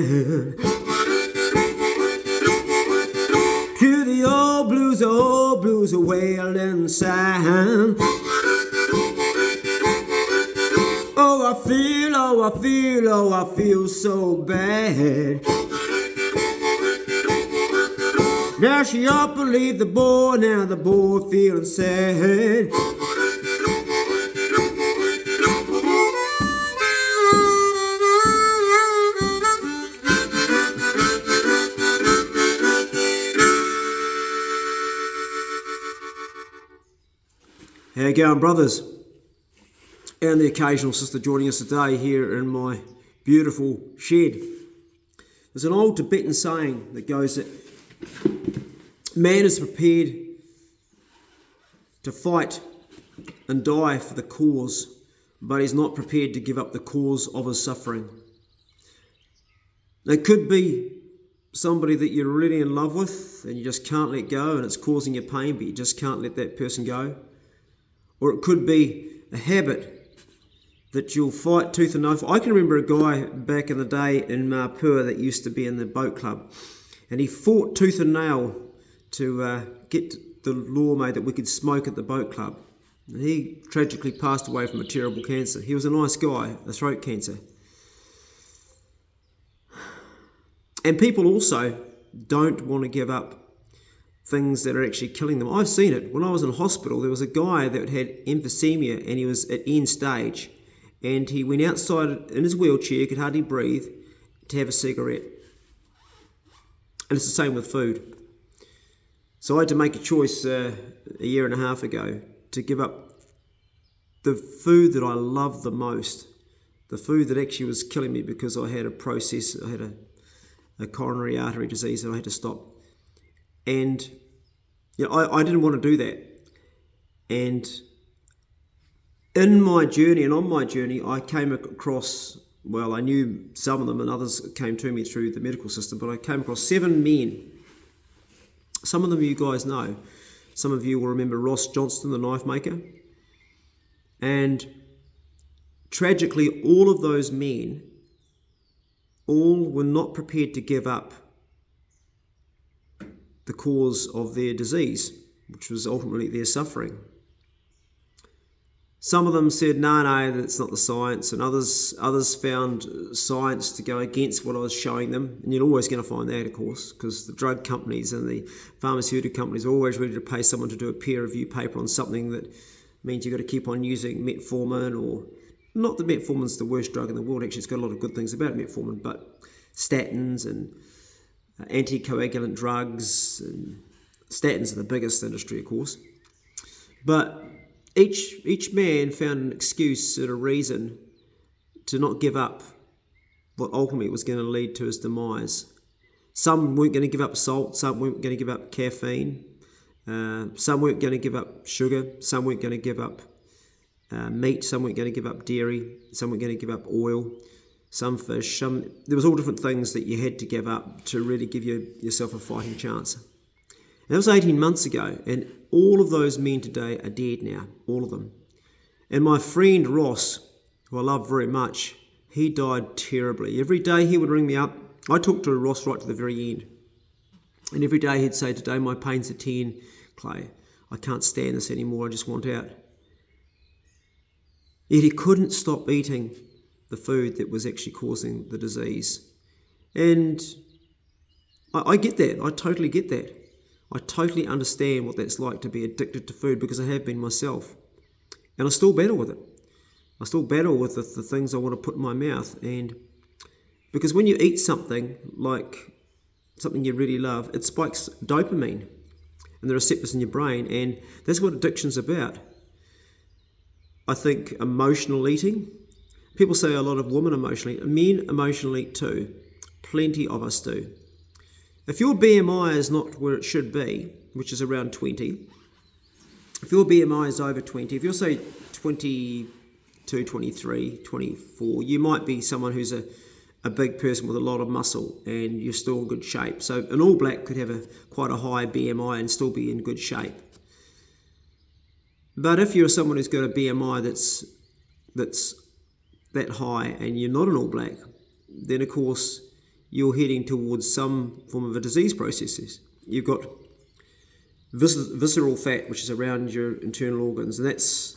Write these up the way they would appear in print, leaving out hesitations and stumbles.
band. To the old blues, a wailing sound. Oh, I feel so bad. Now she up and leave the boy, now the boy feeling sad. How you going, brothers? And the occasional sister joining us today here in my beautiful shed. There's an old Tibetan saying that goes that man is prepared to fight and die for the cause, but he's not prepared to give up the cause of his suffering. It could be somebody that you're really in love with and you just can't let go and it's causing you pain, but you just can't let that person go. Or it could be a habit that you'll fight tooth and nail for. I can remember a guy back in the day in Mapua that used to be in the boat club, and he fought tooth and nail to get the law made that we could smoke at the boat club. And he tragically passed away from a terrible cancer. He was a nice guy, a throat cancer. And people also don't want to give up things that are actually killing them. I've seen it. When I was in hospital, there was a guy that had emphysema and he was at end stage. And he went outside in his wheelchair, could hardly breathe, to have a cigarette. And it's the same with food. So I had to make a choice a year and a half ago to give up the food that I love the most, the food that actually was killing me because I had I had a coronary artery disease that I had to stop. And I didn't want to do that. And in my journey and on my journey, I came across, well, I knew some of them and others came to me through the medical system, but I came across 7 men. Some of them you guys know. Some of you will remember Ross Johnston, the knife maker. And tragically, all of those men, all were not prepared to give up the cause of their disease, which was ultimately their suffering. Some of them said, no, that's not the science, and others found science to go against what I was showing them. And you're always going to find that, of course, because the drug companies and the pharmaceutical companies are always ready to pay someone to do a peer review paper on something that means you've got to keep on using metformin, or not that metformin's the worst drug in the world. Actually, it's got a lot of good things about metformin, but statins and anticoagulant drugs, and statins are the biggest industry, of course. But each man found an excuse and a reason to not give up what ultimately was going to lead to his demise. Some weren't going to give up salt, some weren't going to give up caffeine, some weren't going to give up sugar, some weren't going to give up meat, some weren't going to give up dairy, some weren't going to give up oil, some fish, there was all different things that you had to give up to really give yourself a fighting chance. And that was 18 months ago, and all of those men today are dead now, all of them. And my friend Ross, who I love very much, he died terribly. Every day he would ring me up. I talked to Ross right to the very end. And every day he'd say, today my pain's at 10, Clay. I can't stand this anymore, I just want out. Yet he couldn't stop eating the food that was actually causing the disease. And I get that, I totally get that. I totally understand what that's like to be addicted to food, because I have been myself. And I still battle with it. I still battle with the things I want to put in my mouth. And because when you eat something like something you really love, it spikes dopamine and the receptors in your brain. And that's what addiction's about. I think emotional eating. People say a lot of women emotionally. Men emotionally eat too. Plenty of us do. If your BMI is not where it should be, which is around 20, if your BMI is over 20, if you're say 22, 23, 24, you might be someone who's a big person with a lot of muscle and you're still in good shape. So an all black could have quite a high BMI and still be in good shape. But if you're someone who's got a BMI that's that high and you're not an all black, then of course you're heading towards some form of a disease process. You've got visceral fat, which is around your internal organs, and that's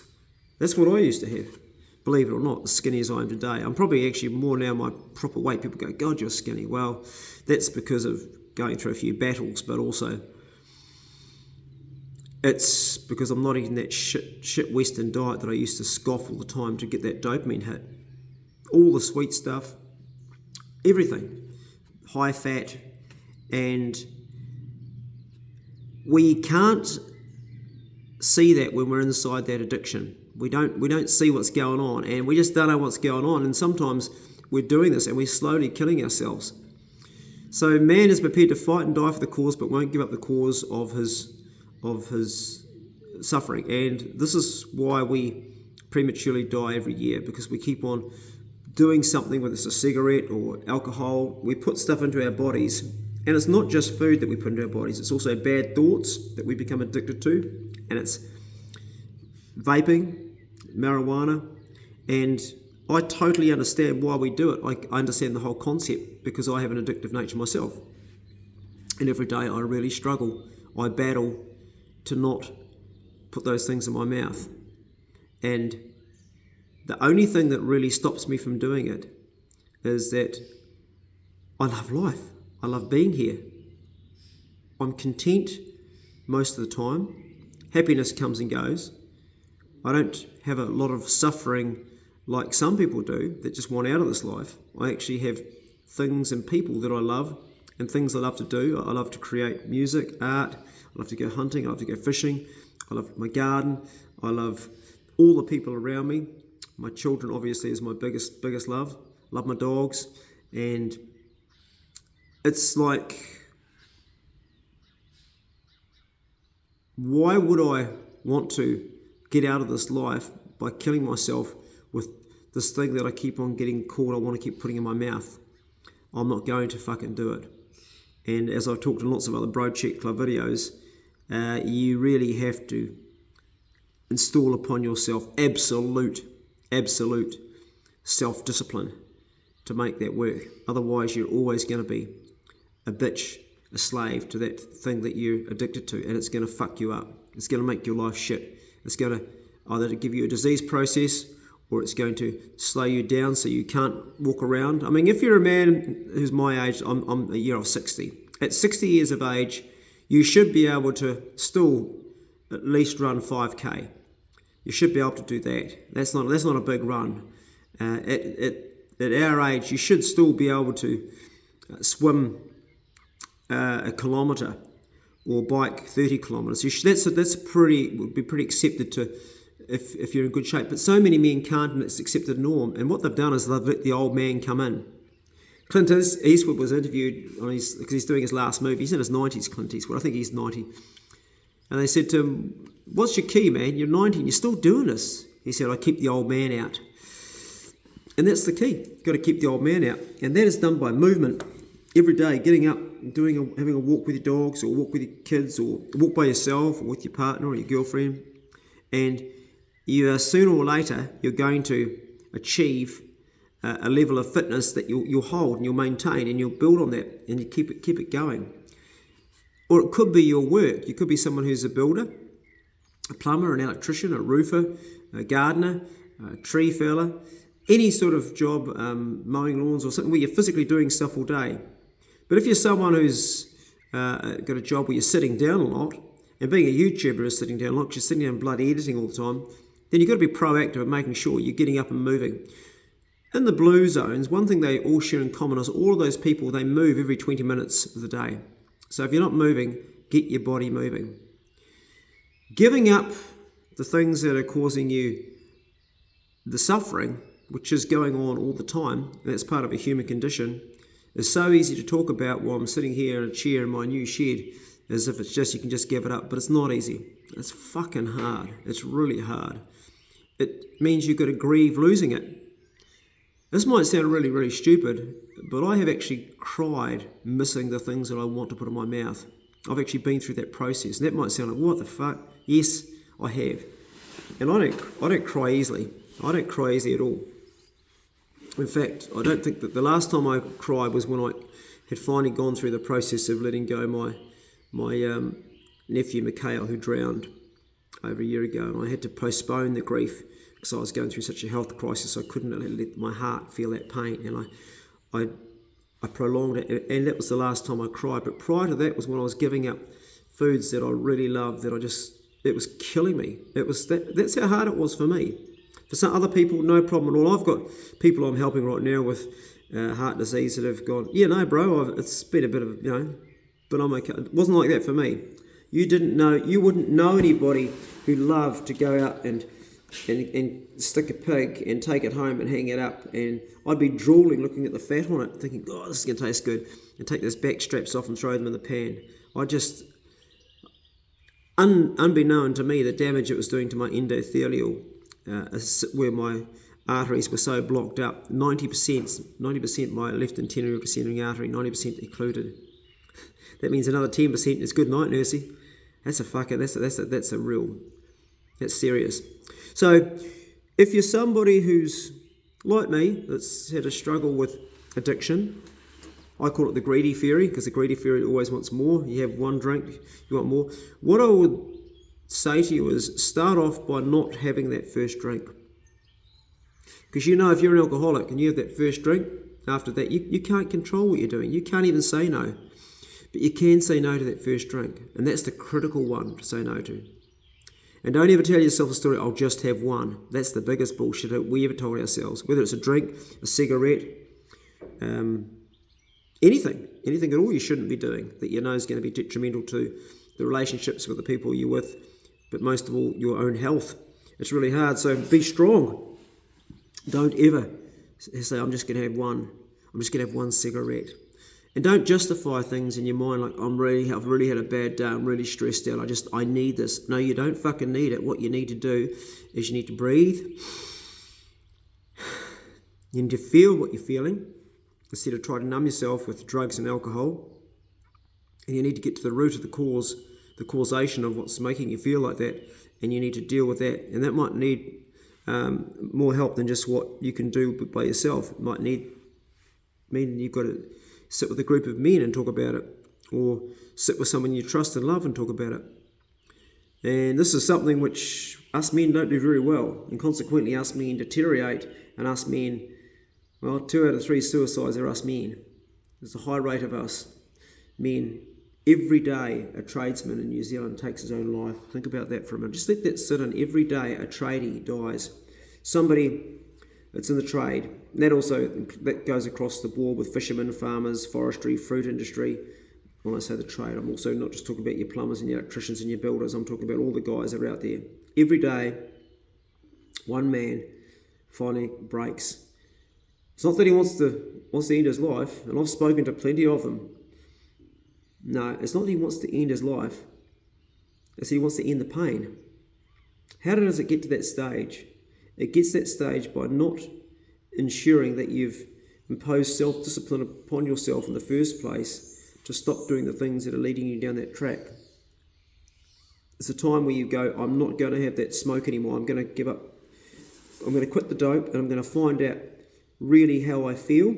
what I used to have. Believe it or not, as skinny as I am today. I'm probably actually more now my proper weight. People go, God, you're skinny. Well, that's because of going through a few battles, but also it's because I'm not eating that shit Western diet that I used to scoff all the time to get that dopamine hit. All the sweet stuff, everything, high fat, and we can't see that when we're inside that addiction. We don't see what's going on, and we just don't know what's going on, and sometimes we're doing this and we're slowly killing ourselves. So man is prepared to fight and die for the cause, but won't give up the cause of his suffering. And this is why we prematurely die every year, because we keep on doing something, whether it's a cigarette or alcohol. We put stuff into our bodies, and it's not just food that we put into our bodies, it's also bad thoughts that we become addicted to, and it's vaping, marijuana, and I totally understand why we do it. I understand the whole concept because I have an addictive nature myself, and every day I really struggle. I battle to not put those things in my mouth, and the only thing that really stops me from doing it is that I love life. I love being here. I'm content most of the time. Happiness comes and goes. I don't have a lot of suffering like some people do that just want out of this life. I actually have things and people that I love and things I love to do. I love to create music, art. I love to go hunting. I love to go fishing. I love my garden. I love all the people around me. My children obviously is my biggest love. I love my dogs, and it's like, why would I want to get out of this life by killing myself with this thing that I keep on getting caught, I want to keep putting in my mouth? I'm not going to fucking do it. And as I've talked in lots of other Bro Check Club videos, you really have to install upon yourself absolute self-discipline to make that work. Otherwise, you're always going to be a bitch, a slave to that thing that you're addicted to, and it's going to fuck you up. It's going to make your life shit. It's going to either give you a disease process, or it's going to slow you down so you can't walk around. I mean, if you're a man who's my age, I'm a year off 60. At 60 years of age, you should be able to still at least run 5k. You should be able to do that. That's not a big run. At our age, you should still be able to swim a kilometre or bike 30 kilometres. Would be pretty accepted to if you're in good shape. But so many men can't, and it's accepted norm. And what they've done is they've let the old man come in. Clint Eastwood was interviewed because he's doing his last movie. He's in his 90s, Clint Eastwood. I think he's 90. And they said to him, "What's your key, man? You're 90 and you're still doing this." He said, "I keep the old man out." And that's the key. You've got to keep the old man out. And that is done by movement. Every day, getting up, having a walk with your dogs, or walk with your kids, or walk by yourself, or with your partner or your girlfriend. And you sooner or later, you're going to achieve a level of fitness that you'll hold and you'll maintain, and you'll build on that, and you keep it going. Or it could be your work. You could be someone who's a builder, a plumber, an electrician, a roofer, a gardener, a tree feller, any sort of job, mowing lawns or something where you're physically doing stuff all day. But if you're someone who's got a job where you're sitting down a lot, and being a YouTuber is sitting down a lot, because you're sitting down bloody editing all the time, then you've got to be proactive at making sure you're getting up and moving. In the blue zones, one thing they all share in common is all of those people, they move every 20 minutes of the day. So if you're not moving, get your body moving. Giving up the things that are causing you the suffering, which is going on all the time, and that's part of a human condition, is so easy to talk about while I'm sitting here in a chair in my new shed, as if it's just, you can just give it up. But it's not easy. It's fucking hard. It's really hard. It means you've got to grieve losing it. This might sound really, really stupid, but I have actually cried missing the things that I want to put in my mouth. I've actually been through that process. And that might sound like, what the fuck? Yes, I have. And I don't cry easily. I don't cry easily at all. In fact, I don't think that the last time I cried was when I had finally gone through the process of letting go my nephew Mikhail, who drowned over a year ago, and I had to postpone the grief because I was going through such a health crisis. I couldn't let my heart feel that pain, and I prolonged it, and that was the last time I cried. But prior to that was when I was giving up foods that I really loved, it was killing me. That's how hard it was for me. For some other people, no problem at all. I've got people I'm helping right now with heart disease that have gone, yeah, no, bro, it's been a bit of, but I'm okay. It wasn't like that for me. You wouldn't know anybody who loved to go out and stick a pig and take it home and hang it up, and I'd be drooling looking at the fat on it, thinking, oh, this is going to taste good, and take those back straps off and throw them in the pan. I just, unbeknown to me, the damage it was doing to my endothelial, where my arteries were so blocked up, 90% my left anterior descending artery, 90% occluded. That means another 10% is good night, nursey. That's serious. So if you're somebody who's like me, that's had a struggle with addiction, I call it the greedy fairy, because the greedy fairy always wants more. You have one drink, you want more. What I would say to you is start off by not having that first drink. Because if you're an alcoholic and you have that first drink, after that, you can't control what you're doing. You can't even say no. But you can say no to that first drink. And that's the critical one to say no to. And don't ever tell yourself a story, I'll just have one. That's the biggest bullshit we ever told ourselves. Whether it's a drink, a cigarette, anything at all you shouldn't be doing that you know is going to be detrimental to the relationships with the people you're with, but most of all, your own health. It's really hard, so be strong. Don't ever say, I'm just going to have one cigarette. And don't justify things in your mind like, I've really had a bad day, I'm really stressed out, I need this. No, you don't fucking need it. What you need to do is you need to breathe. You need to feel what you're feeling instead of trying to numb yourself with drugs and alcohol. And you need to get to the root of the causation of what's making you feel like that, and you need to deal with that. And that might need more help than just what you can do by yourself. It might mean you've got to sit with a group of men and talk about it, or sit with someone you trust and love and talk about it. And this is something which us men don't do very well, and consequently us men deteriorate, and us men, 2 out of 3 suicides are us men. There's a high rate of us men. Every day a tradesman in New Zealand takes his own life. Think about that for a minute. Just let that sit in. Every day a tradie dies. Somebody that's in the trade. And that goes across the board with fishermen, farmers, forestry, fruit industry. When I say the trade, I'm also not just talking about your plumbers and your electricians and your builders. I'm talking about all the guys that are out there. Every day, one man finally breaks. It's not that he wants to end his life, and I've spoken to plenty of them. No, it's not that he wants to end his life. It's that he wants to end the pain. How does it get to that stage? It gets that stage by not ensuring that you've imposed self-discipline upon yourself in the first place to stop doing the things that are leading you down that track. It's a time where you go, I'm not going to have that smoke anymore. I'm going to give up. I'm going to quit the dope, and I'm going to find out really how I feel.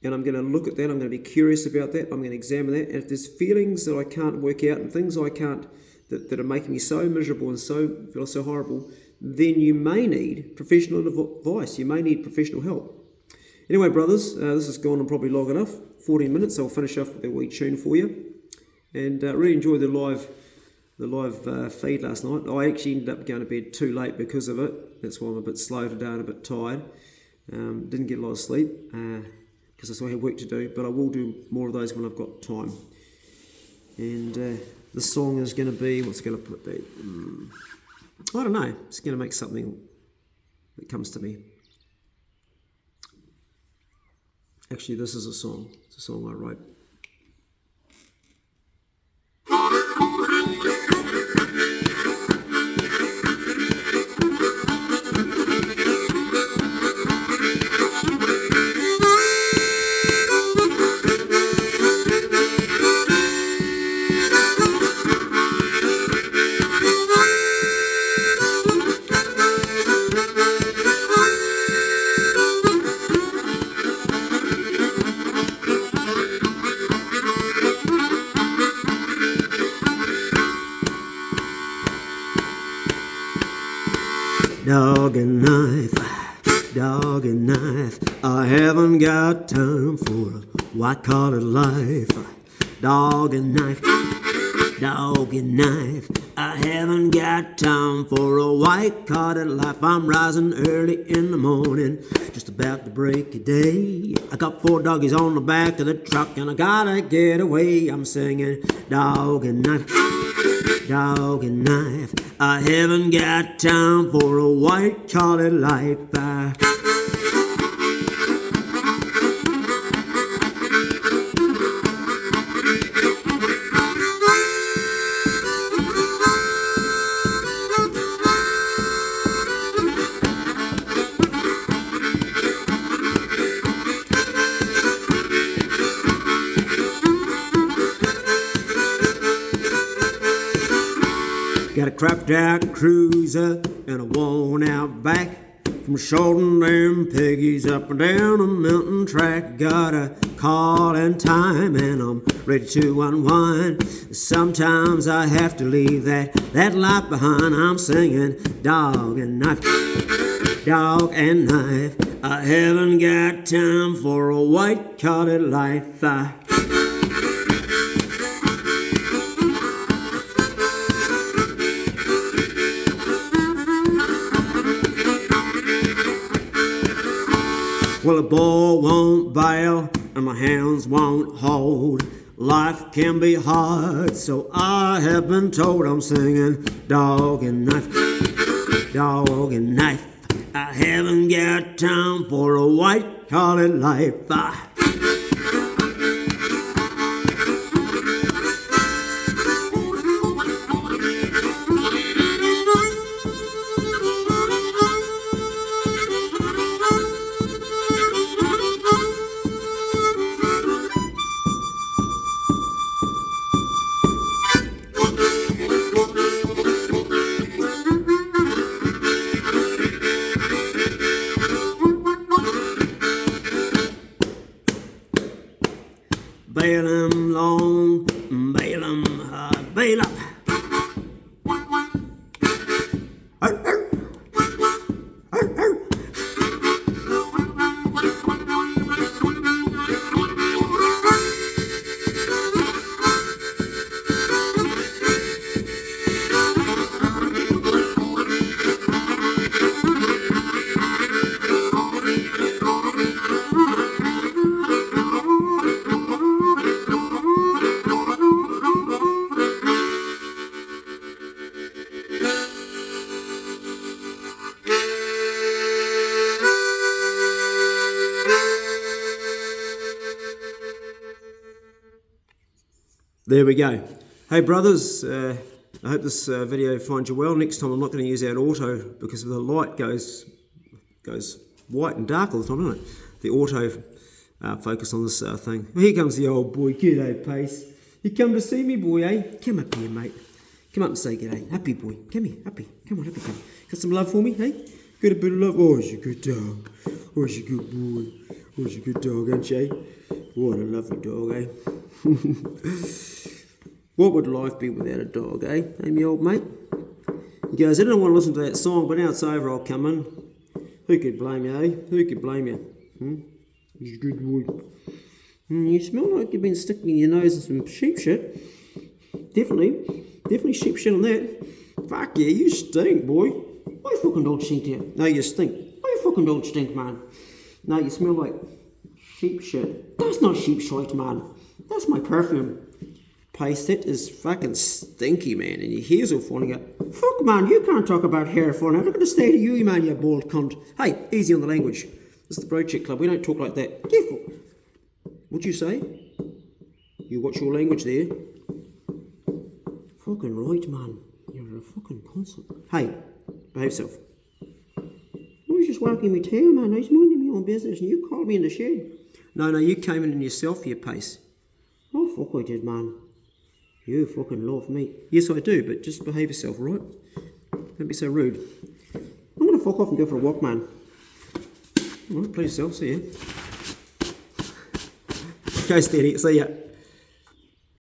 And I'm going to look at that. I'm going to be curious about that. I'm going to examine that. And if there's feelings that I can't work out and things I can't, that are making me so miserable and feel so horrible, then you may need professional advice. You may need professional help. Anyway, brothers, this has gone on probably long enough. 14 minutes. I'll finish off with a wee tune for you. And really enjoyed the live feed last night. I actually ended up going to bed too late because of it. That's why I'm a bit slow today and a bit tired. Didn't get a lot of sleep because I still had work to do, but I will do more of those when I've got time. And the song is going to be, what's it going to be? I don't know. It's going to make something that comes to me. Actually, this is a song. It's a song I wrote. Dog and knife, dog and knife. I haven't got time for a white-collar life. Dog and knife, dog and knife. I haven't got time for a white-collar life. I'm rising early in the morning, just about to break a day. I got 4 doggies on the back of the truck and I gotta get away. I'm singing dog and knife, dog and knife. I haven't got time for a white-collar life. Got a crapped out cruiser and a worn out back, from shorting them piggies up and down a mountain track. Got a call and time and I'm ready to unwind. Sometimes I have to leave that life behind. I'm singing dog and knife, dog and knife. I haven't got time for a white-collar life. Well, a bull won't bail and my hands won't hold. Life can be hard, so I have been told. I'm singing dog and knife, dog and knife. I haven't got time for a white-collar life. Bail him long, bail him hard, bail up. There we go. Hey brothers, I hope this video finds you well. Next time I'm not going to use that auto because the light goes white and dark all the time, doesn't it? The auto focus on this thing. Well, here comes the old boy. G'day, Pace. You come to see me, boy, eh? Come up here, mate. Come up and say g'day. Happy boy. Come here, happy. Come on, happy. Come. Got some love for me, hey? Got a bit of love? Oh, he's a good dog. Oh, he's a good boy. Oh, he's a good dog, ain't you? What a lovely dog, eh? What would life be without a dog, eh? Hey, me old mate? He goes, I didn't want to listen to that song, but now it's over, I'll come in. Who could blame you, eh? Who could blame you? He's a good boy. You smell like you've been sticking your nose in some sheep shit. Definitely sheep shit on that. Fuck yeah, you stink, boy. I fucking don't stink here. No, you stink. I fucking don't stink, man. No, you smell like sheep shit. That's not sheep shit, man. That's my perfume. Pace, that is fucking stinky, man. And your hair's all falling out. Fuck, man, you can't talk about hair falling out. Look at the state of you, man, you bald cunt. Hey, easy on the language. This is the Bro Chick Club. We don't talk like that. Careful. What'd you say? You watch your language there. Fucking right, man. You're a fucking constant. Hey, behave yourself. I was just walking my tail, man. I was minding my own business and you called me in the shed. No, you came in yourself here, Pace. Oh, fuck I did, man. You fucking love me. Yes, I do, but just behave yourself, right? Don't be so rude. I'm going to fuck off and go for a walk, man. All right, please yourself. See ya. Go steady. See ya.